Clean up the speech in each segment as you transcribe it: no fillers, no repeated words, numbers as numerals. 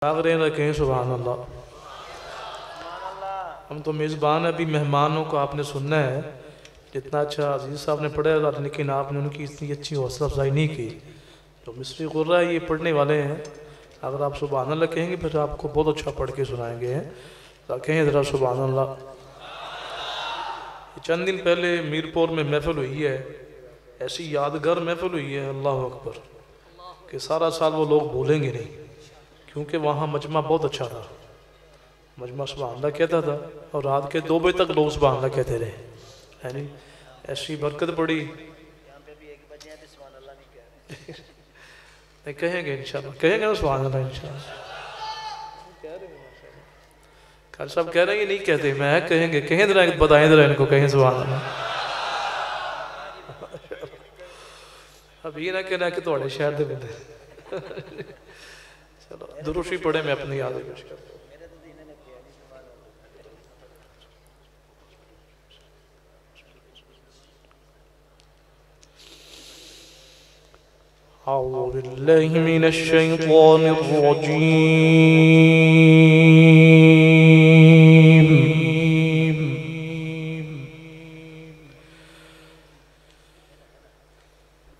कहें सुभान अल्लाह। हम तो मेज़बान है, अभी मेहमानों को आपने सुनना है। जितना अच्छा अजीज़ साहब ने पढ़ा, लेकिन आपने उनकी इतनी अच्छी हौसला अफजाई नहीं की। तो मिस्री गुर्रा ये पढ़ने वाले हैं, अगर आप सुभान अल्लाह कहेंगे फिर आपको बहुत अच्छा पढ़ के सुनाएंगे हैं। तो कहें ज़रा सुभान अल्लाह। चंद दिन पहले मीरपुर में महफिल हुई है, ऐसी यादगार महफिल हुई है, अल्लाह अकबर, कि सारा साल वो लोग भूलेंगे नहीं, क्योंकि वहाँ मजमा बहुत अच्छा था। मजमा सुभान अल्लाह कहता था और रात के 2 बजे तक लोग सुभान अल्लाह कहते रहे, है नहीं? ऐसी बरकत पड़ी। नहीं कहेंगे इंशाल्लाह, कहेंगे ना सुभान अल्लाह इंशाल्लाह। कल सब कह रहे हैं नहीं कहते, मैं कहेंगे, कहें जरा, बताएं जरा इनको, कहें सुभान अल्लाह। अब ये ना कहना कि थोड़े शहर दे बंदे। चलो दुरूशी पढ़े, मैं अपनी याद पेश करता हूं। अऊज़ु बिल्लाहि मिनश शैतानिर रजीम।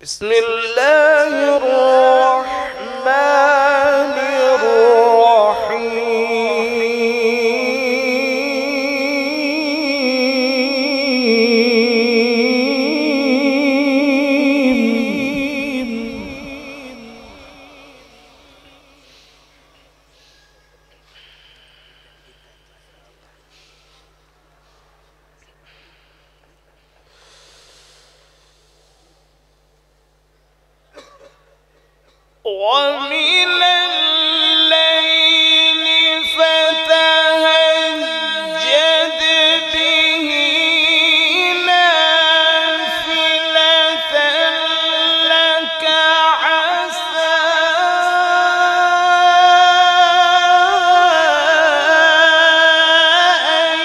बिस्मिल्लाहिर रहमानिर ومن الليل فتهجد به نافلة لك عسى أن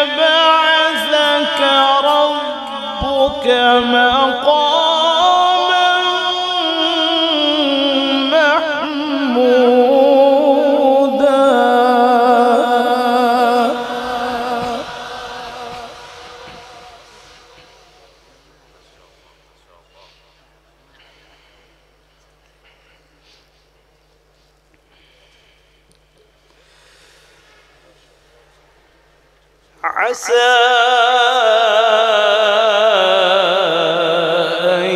يبعثك ربك مقاما عسى أن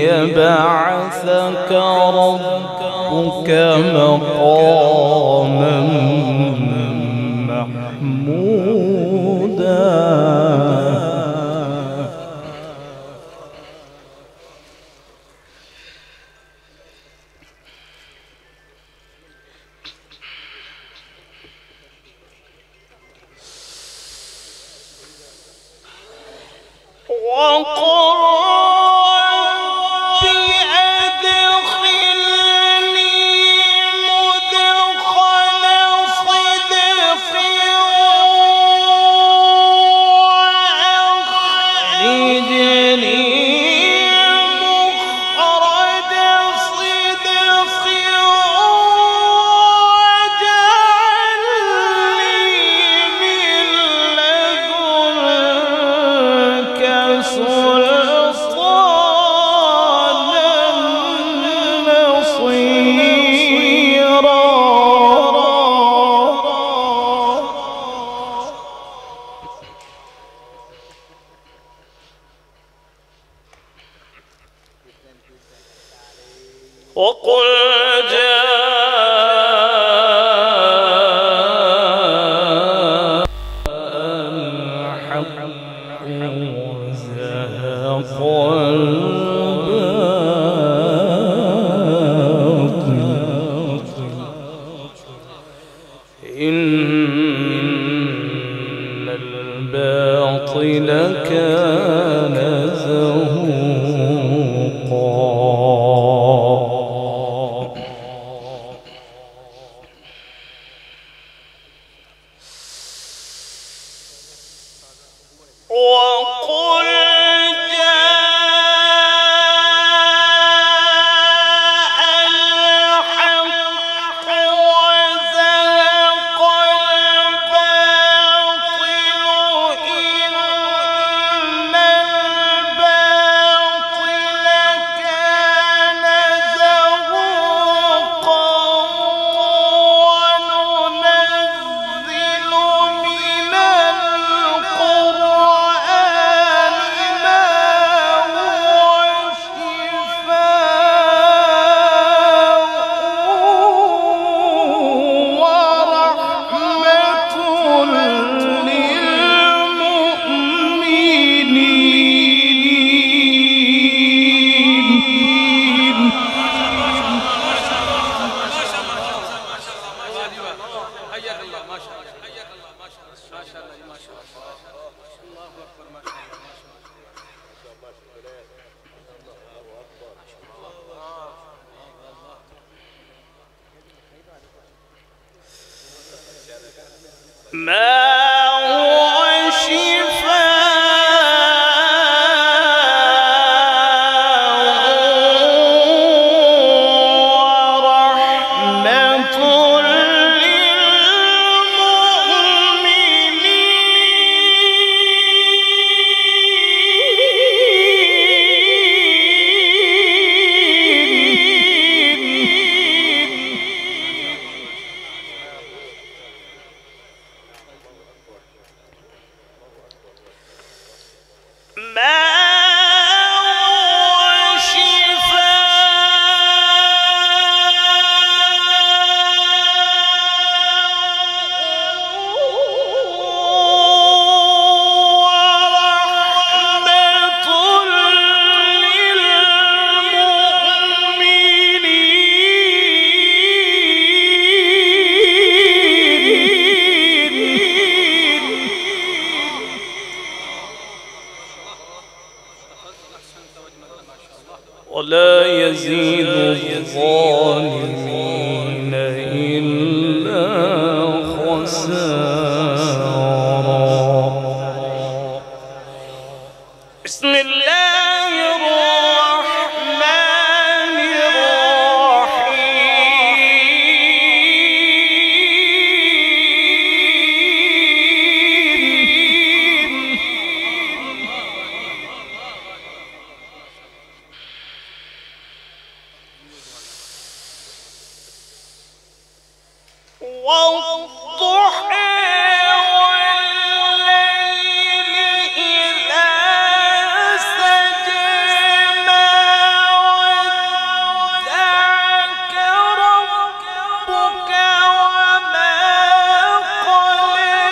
يبعثك ربك مقاما محمودا وقل رب أدخلني مدخل صدق وأخرجني مخرج صدق واجعل لي من لدنك سلطانا نصيرا وقل جاء الحق وزهق الباطل إن الباطل كان زهوقا ولا يزيد الظالمين إلا خسارا. بسم الله الرحمن الرحيم. والضحى والليل إذا سجى ما ودعك ربك وما قلى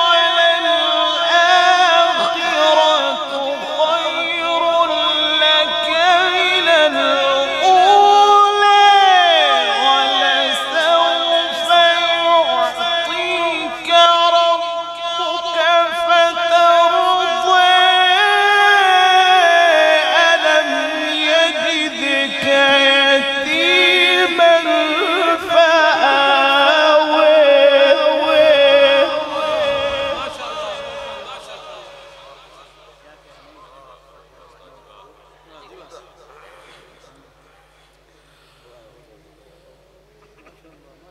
وللآخرة خير لك من الأولى ولسوف يعطيك ربك فترضى. ألم يجدك يتيما فآوى.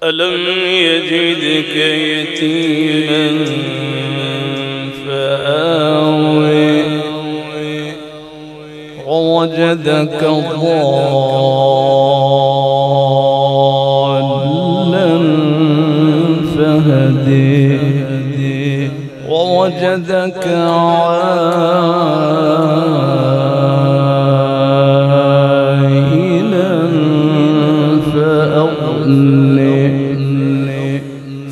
ألم يجدك يتيما فآوى ووجدك ضالا فهدي ووجدك عائلا فأغنى.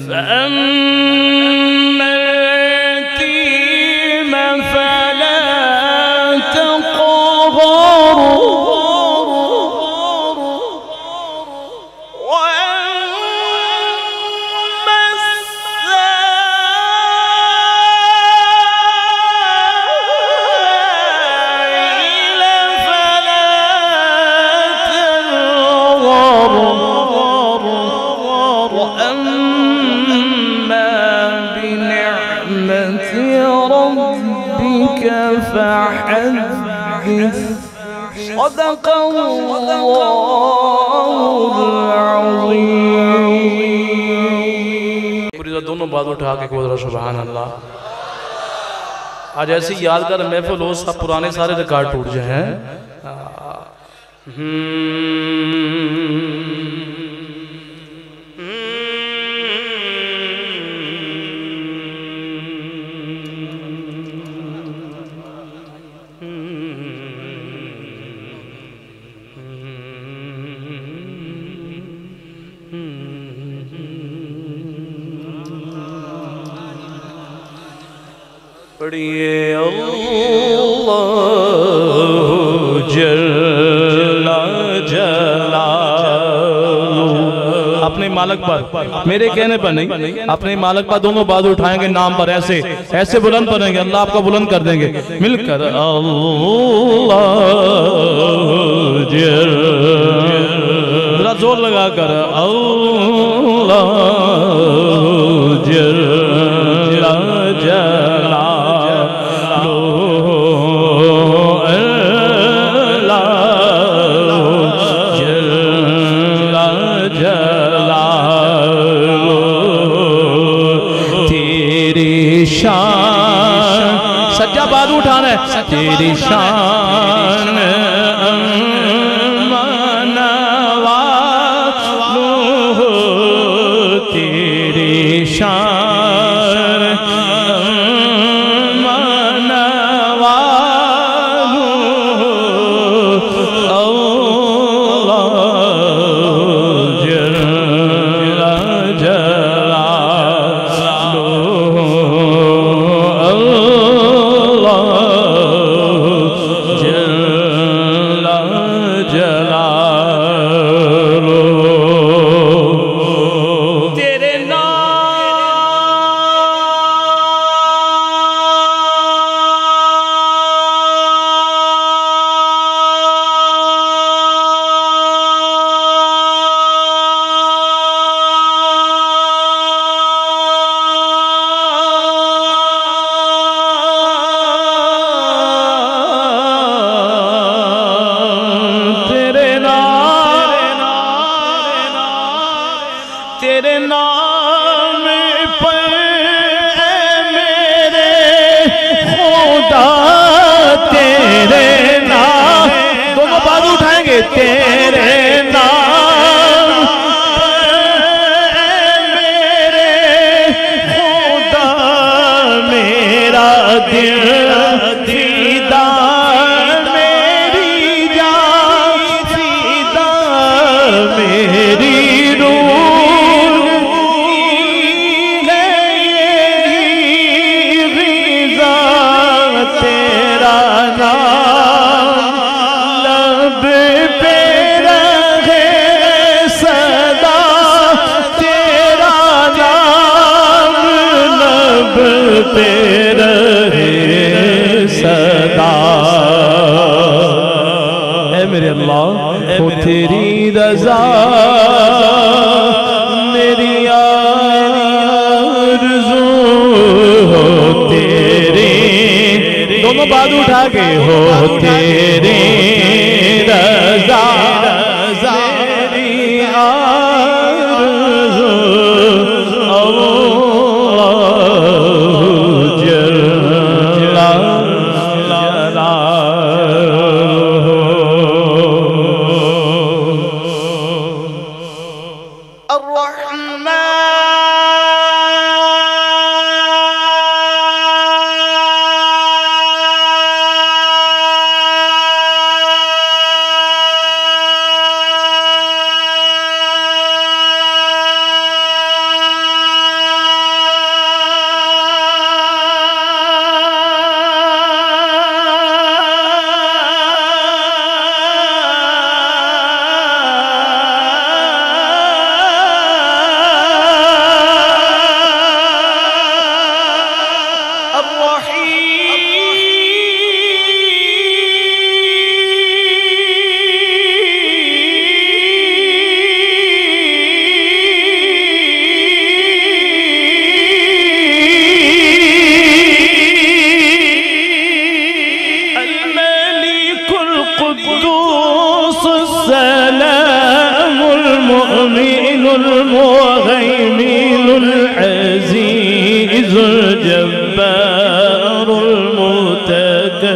فأما اليتيم فلا تقهر وأما السائل فلا تنهر وأما بنعمة ربك فحدث. صدق الله العظيم. दोनों बात उठा के बोल सुभान अल्लाह। आज ऐसी यादगार महफिल हो, सब पुराने सारे रिकॉर्ड टूट जाए। पढ़िए अल्लाह जल्ला जलालुहु। अपने मालिक पर, मेरे कहने पर नहीं, अपने मालिक पर दोनों बात उठाएंगे, नाम पर ऐसे ऐसे बुलंद करेंगे, अल्लाह आपका बुलंद कर देंगे मिलकर। अल्लाह जरा जोर लगा कर अल्लाह بات اٹھانا ہے تیری شان منوالو تیری شان منوالو اللہ جل جلالو اللہ جل جلالو تیرے تیرے نام پر اے میرے خدا تیرے نام دونوں بازو اٹھائیں گے تیرے نام پر اے میرے خدا میرا دل فدا میری جان فدا میری پہ رہے صدا اے میرے اللہ ہو تیری رضا میری آرزو ہو تیری دونوں بات اٹھا کے ہو تیری رضا میری آرزو المهيمن العزيز الجبار المتكبر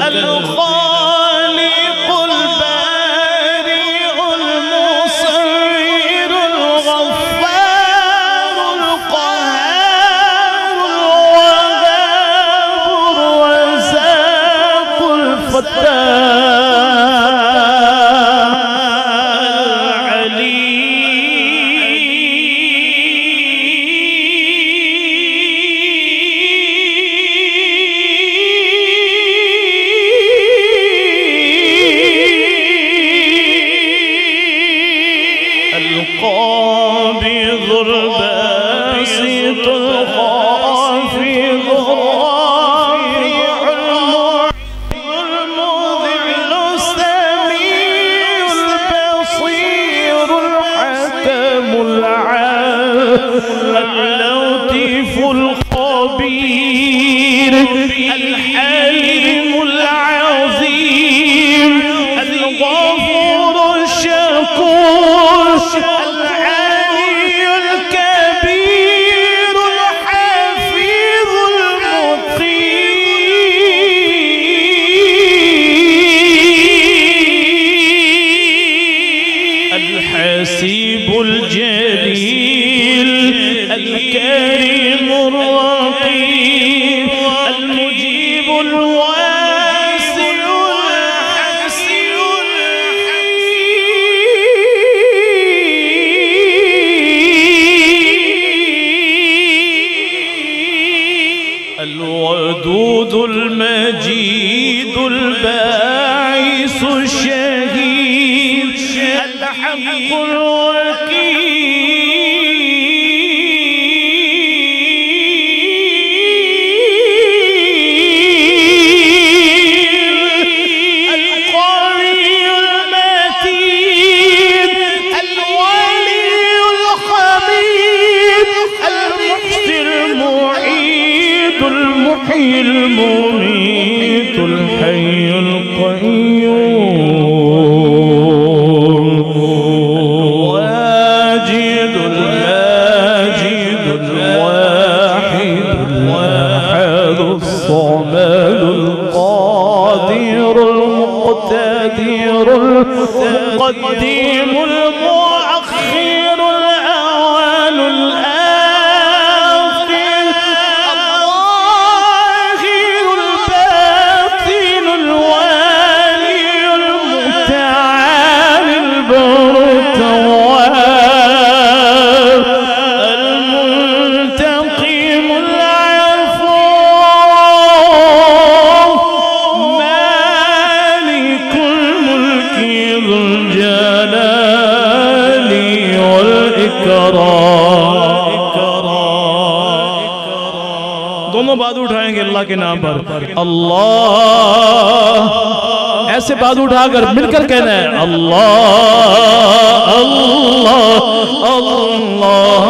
الخالق البارئ المصور الغفار القهار الوهاب الرزاق الفتاح القابض الباسط الخافض الرافع المذل السميع البصير الحكم اللطيف الخبير الحليم العظيم الغفور الشكور العلي الكبير الحفيظ المقيم الحسيب الجليل الكريم الرقيب المجيب الواسع الحسيب الودود المجيد الباعث الشهيد الحق المميت الحي القيوم الواجد الماجد الواحد الأحد الصمد القادر المقتدر المقدم المؤخر الأول दोनों बात उठाएंगे अल्लाह के नाम पर। अल्लाह ऐसे बात उठाकर मिलकर कहना है अल्लाह अल्लाह अल्लाह